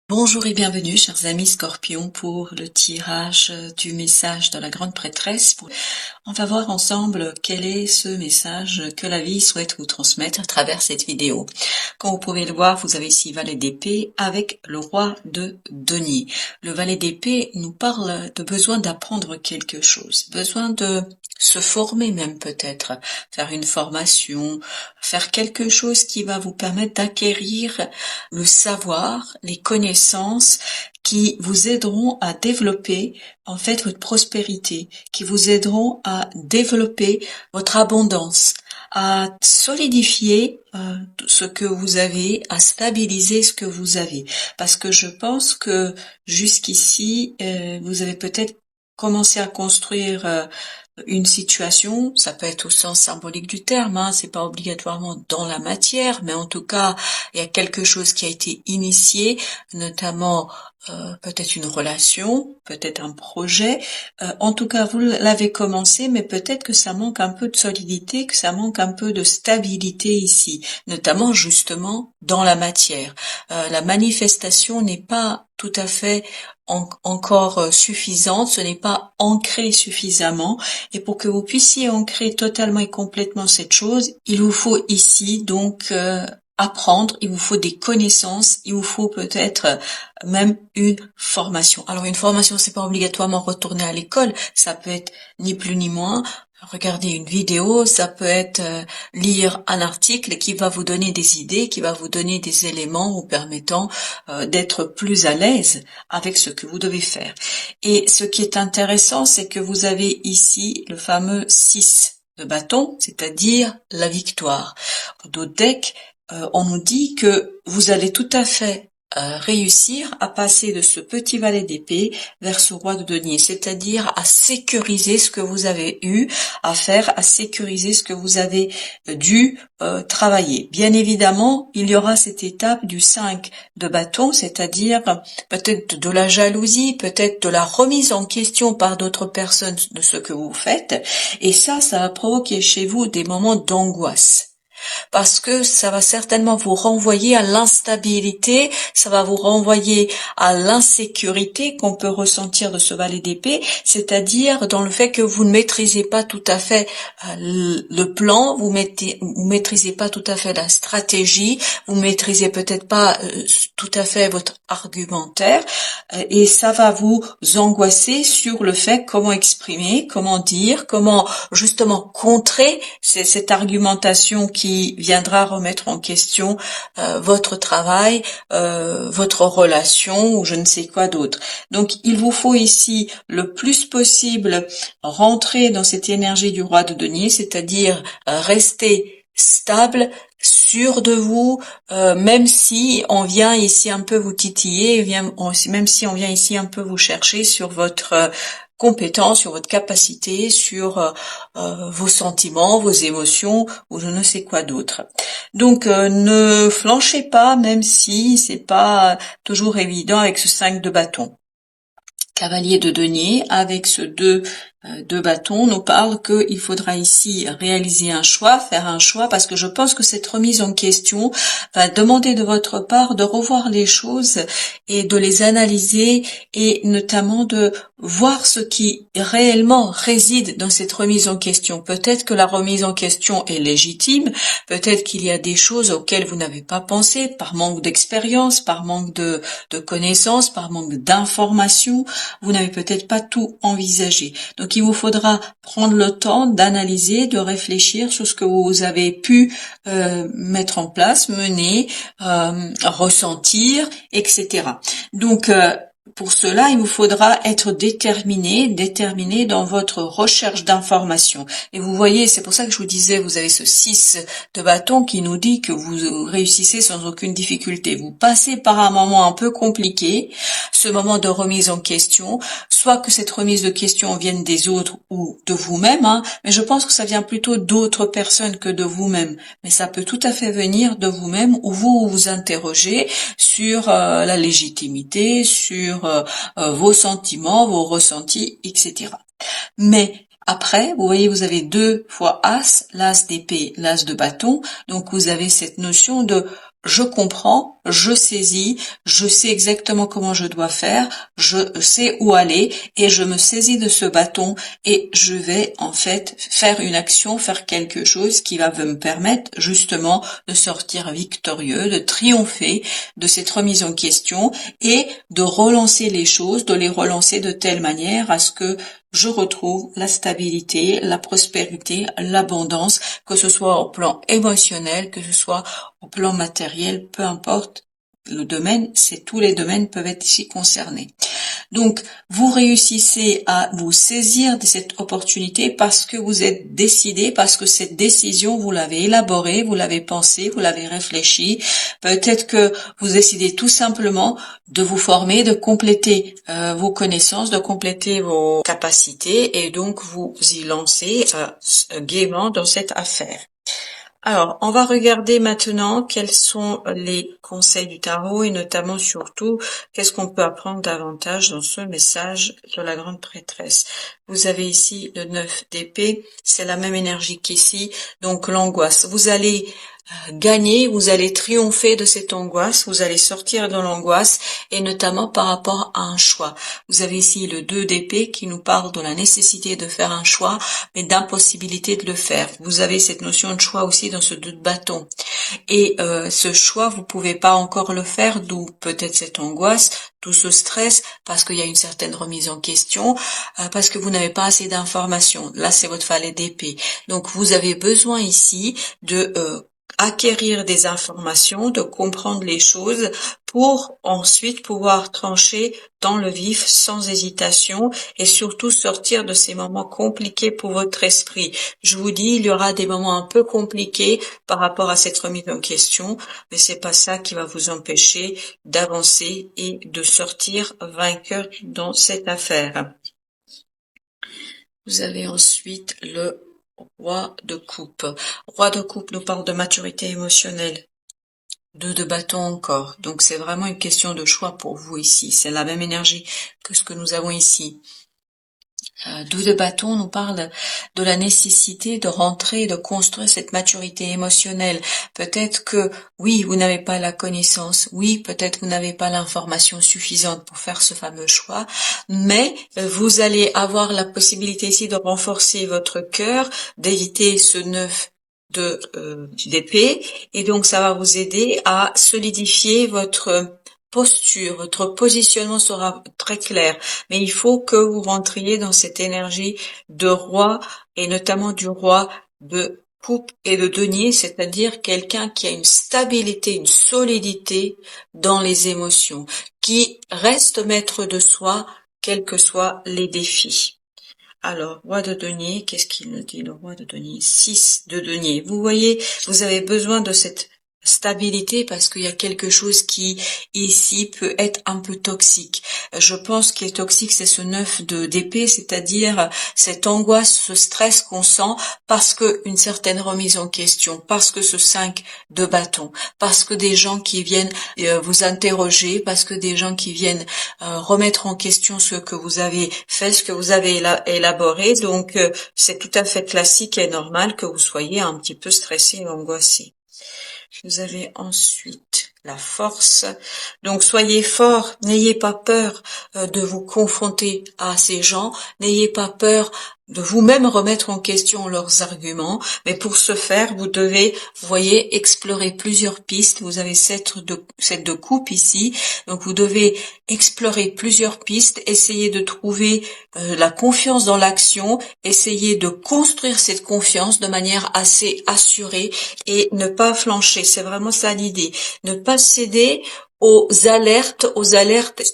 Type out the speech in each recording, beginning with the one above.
Bonjour et bienvenue, chers amis Scorpions, pour le tirage du message de la grande prêtresse. On va voir ensemble quel est ce message que la vie souhaite vous transmettre à travers cette vidéo. Comme vous pouvez le voir, vous avez ici Valet d'épée avec le roi de denier. Le Valet d'épée nous parle de besoin d'apprendre quelque chose, besoin de se former même peut-être, faire une formation, faire quelque chose qui va vous permettre d'acquérir le savoir, les connaissances qui vous aideront à développer en fait votre prospérité, qui vous aideront à développer votre abondance, à solidifier ce que vous avez, à stabiliser ce que vous avez. Parce que je pense que jusqu'ici, vous avez peut-être commencé à construire une situation, ça peut être au sens symbolique du terme, hein, c'est pas obligatoirement dans la matière, mais en tout cas, il y a quelque chose qui a été initié, notamment peut-être une relation, peut-être un projet. En tout cas, vous l'avez commencé, mais peut-être que ça manque un peu de solidité, que ça manque un peu de stabilité ici, notamment justement dans la matière. La manifestation n'est pas tout à fait encore suffisante, ce n'est pas ancré suffisamment, et pour que vous puissiez ancrer totalement et complètement cette chose, il vous faut ici donc apprendre, il vous faut des connaissances, il vous faut peut-être même une formation. Alors une formation, c'est pas obligatoirement retourner à l'école, ça peut être ni plus ni moins regarder une vidéo, ça peut être lire un article qui va vous donner des idées, qui va vous donner des éléments vous permettant d'être plus à l'aise avec ce que vous devez faire. Et ce qui est intéressant, c'est que vous avez ici le fameux 6 de bâton, c'est-à-dire la victoire. Au dos de deck, on nous dit que vous allez tout à fait réussir à passer de ce petit valet d'épée vers ce roi de denier, c'est-à-dire à sécuriser ce que vous avez eu à faire, à sécuriser ce que vous avez dû travailler. Bien évidemment, il y aura cette étape du 5 de bâton, c'est-à-dire peut-être de la jalousie, peut-être de la remise en question par d'autres personnes de ce que vous faites, et ça va provoquer chez vous des moments d'angoisse. Parce que ça va certainement vous renvoyer à l'instabilité, ça va vous renvoyer à l'insécurité qu'on peut ressentir de ce valet d'épée, c'est-à-dire dans le fait que vous ne maîtrisez pas tout à fait le plan, vous maîtrisez pas tout à fait la stratégie, vous maîtrisez peut-être pas tout à fait votre argumentaire, et ça va vous angoisser sur le fait comment exprimer, comment dire, comment justement contrer cette argumentation qui viendra remettre en question votre travail, votre relation ou je ne sais quoi d'autre. Donc il vous faut ici le plus possible rentrer dans cette énergie du roi de denier, c'est-à-dire rester stable, sûr de vous, même si on vient ici un peu vous titiller, même si on vient ici un peu vous chercher sur votre compétence, sur votre capacité, sur vos sentiments, vos émotions ou je ne sais quoi d'autre. Donc ne flanchez pas, même si c'est pas toujours évident avec ce 5 de bâton. Cavalier de denier avec ce 2 de bâton nous parle qu'il faudra ici réaliser un choix, faire un choix, parce que je pense que cette remise en question va demander de votre part de revoir les choses et de les analyser et notamment de voir ce qui réellement réside dans cette remise en question. Peut-être que la remise en question est légitime, peut-être qu'il y a des choses auxquelles vous n'avez pas pensé par manque d'expérience, par manque de connaissances, par manque d'informations, vous n'avez peut-être pas tout envisagé. Donc il vous faudra prendre le temps d'analyser, de réfléchir sur ce que vous avez pu mettre en place, mener, ressentir, etc. Donc pour cela, il vous faudra être déterminé dans votre recherche d'informations. Et vous voyez, c'est pour ça que je vous disais, vous avez ce 6 de bâton qui nous dit que vous réussissez sans aucune difficulté. Vous passez par un moment un peu compliqué, ce moment de remise en question, soit que cette remise de question vienne des autres ou de vous-même, hein, mais je pense que ça vient plutôt d'autres personnes que de vous-même. Mais ça peut tout à fait venir de vous-même ou vous vous interrogez sur la légitimité, sur vos sentiments, vos ressentis, etc. Mais après, vous voyez, vous avez 2 fois As, l'As d'épée, l'As de bâton, donc vous avez cette notion de je comprends, je saisis, je sais exactement comment je dois faire, je sais où aller et je me saisis de ce bâton et je vais en fait faire une action, faire quelque chose qui va me permettre justement de sortir victorieux, de triompher de cette remise en question et de relancer les choses, de les relancer de telle manière à ce que je retrouve la stabilité, la prospérité, l'abondance, que ce soit au plan émotionnel, que ce soit au plan matériel, peu importe le domaine, tous les domaines peuvent être ici concernés. Donc, vous réussissez à vous saisir de cette opportunité parce que vous êtes décidé, parce que cette décision, vous l'avez élaborée, vous l'avez pensée, vous l'avez réfléchie. Peut-être que vous décidez tout simplement de vous former, de compléter vos connaissances, de compléter vos capacités et donc vous y lancez gaiement dans cette affaire. Alors, on va regarder maintenant quels sont les conseils du tarot et notamment surtout qu'est-ce qu'on peut apprendre davantage dans ce message sur la grande prêtresse. Vous avez ici le 9 d'épée, c'est la même énergie qu'ici, donc l'angoisse. Vous allez gagner, vous allez triompher de cette angoisse, vous allez sortir de l'angoisse et notamment par rapport à un choix. Vous avez ici le 2 d'épée qui nous parle de la nécessité de faire un choix mais d'impossibilité de le faire. Vous avez cette notion de choix aussi dans ce 2 de bâton et ce choix vous pouvez pas encore le faire, d'où peut-être cette angoisse, tout ce stress parce qu'il y a une certaine remise en question, parce que vous n'avez pas assez d'informations. Là c'est votre valet d'épée. Donc vous avez besoin ici de acquérir des informations, de comprendre les choses pour ensuite pouvoir trancher dans le vif sans hésitation et surtout sortir de ces moments compliqués pour votre esprit. Je vous dis, il y aura des moments un peu compliqués par rapport à cette remise en question, mais c'est pas ça qui va vous empêcher d'avancer et de sortir vainqueur dans cette affaire. Vous avez ensuite le Roi de coupe. Roi de coupe nous parle de maturité émotionnelle. 2 de bâton encore. Donc c'est vraiment une question de choix pour vous ici. C'est la même énergie que ce que nous avons ici. 2 de bâton nous parle de la nécessité de rentrer, de construire cette maturité émotionnelle. Peut-être que, oui, vous n'avez pas la connaissance, oui, peut-être vous n'avez pas l'information suffisante pour faire ce fameux choix, mais vous allez avoir la possibilité ici de renforcer votre cœur, d'éviter ce 9 d'épée, et donc ça va vous aider à solidifier votre posture, votre positionnement sera très clair, mais il faut que vous rentriez dans cette énergie de roi et notamment du roi de coupe et de denier, c'est-à-dire quelqu'un qui a une stabilité, une solidité dans les émotions, qui reste maître de soi, quels que soient les défis. Alors, roi de denier, qu'est-ce qu'il nous dit, le roi de denier? 6 de denier. Vous voyez, vous avez besoin de cette stabilité parce qu'il y a quelque chose qui ici peut être un peu toxique. Je pense qu'il est toxique, c'est ce 9 d'épée, c'est-à-dire cette angoisse, ce stress qu'on sent parce que une certaine remise en question, parce que ce 5 de bâton, parce que des gens qui viennent vous interroger, parce que des gens qui viennent remettre en question ce que vous avez fait, ce que vous avez élaboré. Donc c'est tout à fait classique et normal que vous soyez un petit peu stressé et angoissé. Vous avez ensuite la force. Donc soyez fort, n'ayez pas peur de vous confronter à ces gens, n'ayez pas peur de vous-même remettre en question leurs arguments, mais pour ce faire, vous devez, vous voyez, explorer plusieurs pistes. Vous avez cette de coupe ici, donc vous devez explorer plusieurs pistes, essayer de trouver la confiance dans l'action, essayer de construire cette confiance de manière assez assurée et ne pas flancher. C'est vraiment ça l'idée. Ne pas céder aux alertes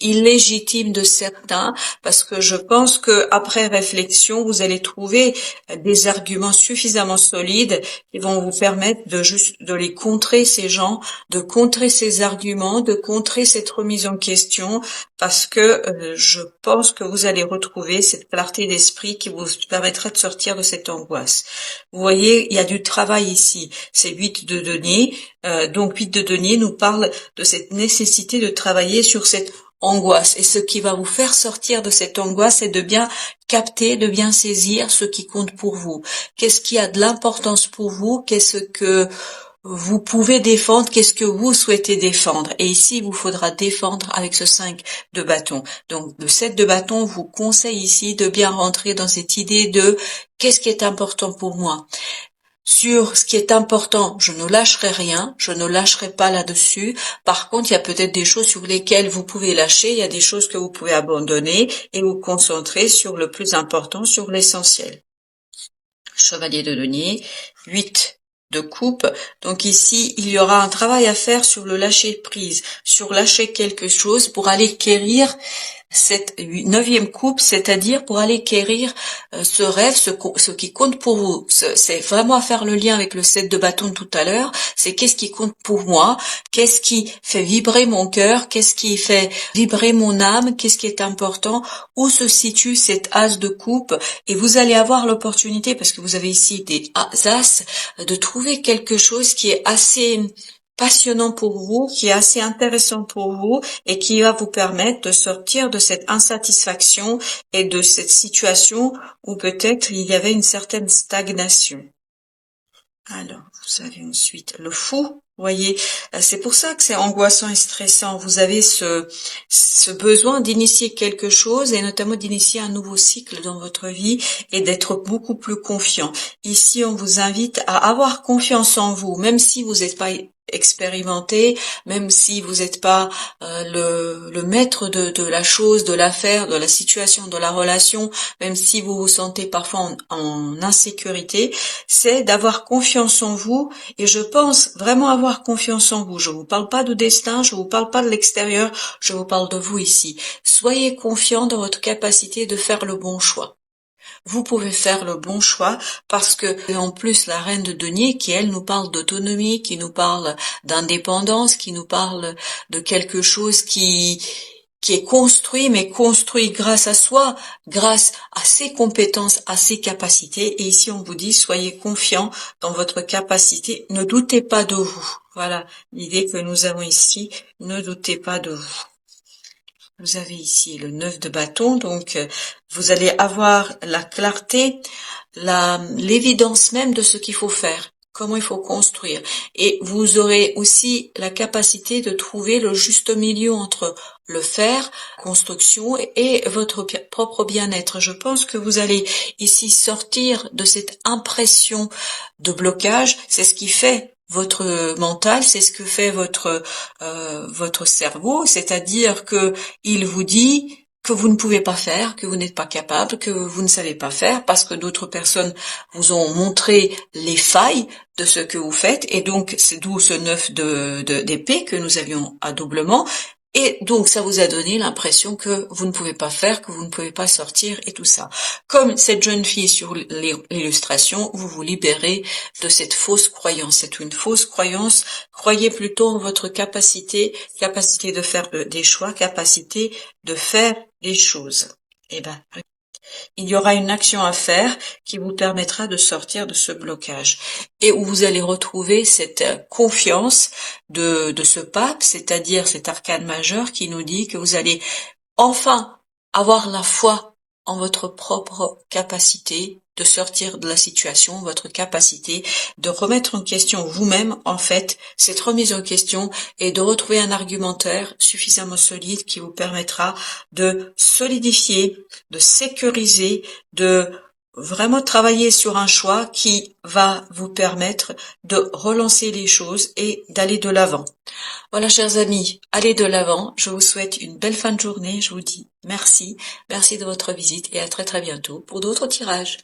illégitimes de certains, parce que je pense que après réflexion, vous allez trouver des arguments suffisamment solides qui vont vous permettre de les contrer ces gens, de contrer ces arguments, de contrer cette remise en question, parce que je pense que vous allez retrouver cette clarté d'esprit qui vous permettra de sortir de cette angoisse. Vous voyez, il y a du travail ici. C'est 8 de denier. Donc 8 de denier nous parle de cette nécessité de travailler sur cette angoisse. Et ce qui va vous faire sortir de cette angoisse, c'est de bien capter, de bien saisir ce qui compte pour vous. Qu'est-ce qui a de l'importance pour vous? Qu'est-ce que vous pouvez défendre, qu'est-ce que vous souhaitez défendre. Et ici, il vous faudra défendre avec ce 5 de bâton. Donc, le 7 de bâton vous conseille ici de bien rentrer dans cette idée de qu'est-ce qui est important pour moi. Sur ce qui est important, je ne lâcherai rien, je ne lâcherai pas là-dessus. Par contre, il y a peut-être des choses sur lesquelles vous pouvez lâcher, il y a des choses que vous pouvez abandonner et vous concentrer sur le plus important, sur l'essentiel. Chevalier de denier, 8 de coupe. Donc ici, il y aura un travail à faire sur le lâcher prise, sur lâcher quelque chose pour aller quérir cette 9e coupe, c'est-à-dire pour aller quérir ce rêve, ce qui compte pour vous. C'est vraiment à faire le lien avec le 7 de bâton de tout à l'heure. C'est qu'est-ce qui compte pour moi, qu'est-ce qui fait vibrer mon cœur, qu'est-ce qui fait vibrer mon âme, qu'est-ce qui est important, où se situe cette as de coupe. Et vous allez avoir l'opportunité, parce que vous avez ici des as, de trouver quelque chose qui est assez passionnant pour vous, qui est assez intéressant pour vous et qui va vous permettre de sortir de cette insatisfaction et de cette situation où peut-être il y avait une certaine stagnation. Alors, vous avez ensuite le fou. Voyez, c'est pour ça que c'est angoissant et stressant. Vous avez ce besoin d'initier quelque chose et notamment d'initier un nouveau cycle dans votre vie et d'être beaucoup plus confiant. Ici, on vous invite à avoir confiance en vous, même si vous n'êtes pas expérimenté, même si vous n'êtes pas le maître de la chose, de l'affaire, de la situation, de la relation, même si vous vous sentez parfois en insécurité, c'est d'avoir confiance en vous. Et je pense vraiment avoir confiance en vous. Je vous parle pas de destin, je vous parle pas de l'extérieur, je vous parle de vous ici. Soyez confiant dans votre capacité de faire le bon choix. Vous pouvez faire le bon choix parce que, en plus, la reine de denier qui, elle, nous parle d'autonomie, qui nous parle d'indépendance, qui nous parle de quelque chose qui est construit, mais construit grâce à soi, grâce à ses compétences, à ses capacités. Et ici, on vous dit, soyez confiant dans votre capacité, ne doutez pas de vous. Voilà l'idée que nous avons ici, ne doutez pas de vous. Vous avez ici le 9 de bâton, donc vous allez avoir la clarté, l'évidence même de ce qu'il faut faire, comment il faut construire. Et vous aurez aussi la capacité de trouver le juste milieu entre le faire, construction, et votre propre bien-être. Je pense que vous allez ici sortir de cette impression de blocage. C'est ce qui fait votre mental, c'est ce que fait votre cerveau, c'est-à-dire que il vous dit que vous ne pouvez pas faire, que vous n'êtes pas capable, que vous ne savez pas faire, parce que d'autres personnes vous ont montré les failles de ce que vous faites, et donc c'est d'où ce 9 d'épée que nous avions à doublement. Et donc, ça vous a donné l'impression que vous ne pouvez pas faire, que vous ne pouvez pas sortir et tout ça. Comme cette jeune fille sur l'illustration, vous vous libérez de cette fausse croyance. C'est une fausse croyance. Croyez plutôt en votre capacité de faire des choix, capacité de faire des choses. Eh ben, il y aura une action à faire qui vous permettra de sortir de ce blocage et où vous allez retrouver cette confiance de ce pape, c'est-à-dire cet arcane majeur qui nous dit que vous allez enfin avoir la foi en votre propre capacité de sortir de la situation, votre capacité de remettre en question vous-même, en fait, cette remise en question et de retrouver un argumentaire suffisamment solide qui vous permettra de solidifier, de sécuriser, de vraiment travailler sur un choix qui va vous permettre de relancer les choses et d'aller de l'avant. Voilà, chers amis, allez de l'avant. Je vous souhaite une belle fin de journée. Je vous dis merci. Merci de votre visite et à très très bientôt pour d'autres tirages.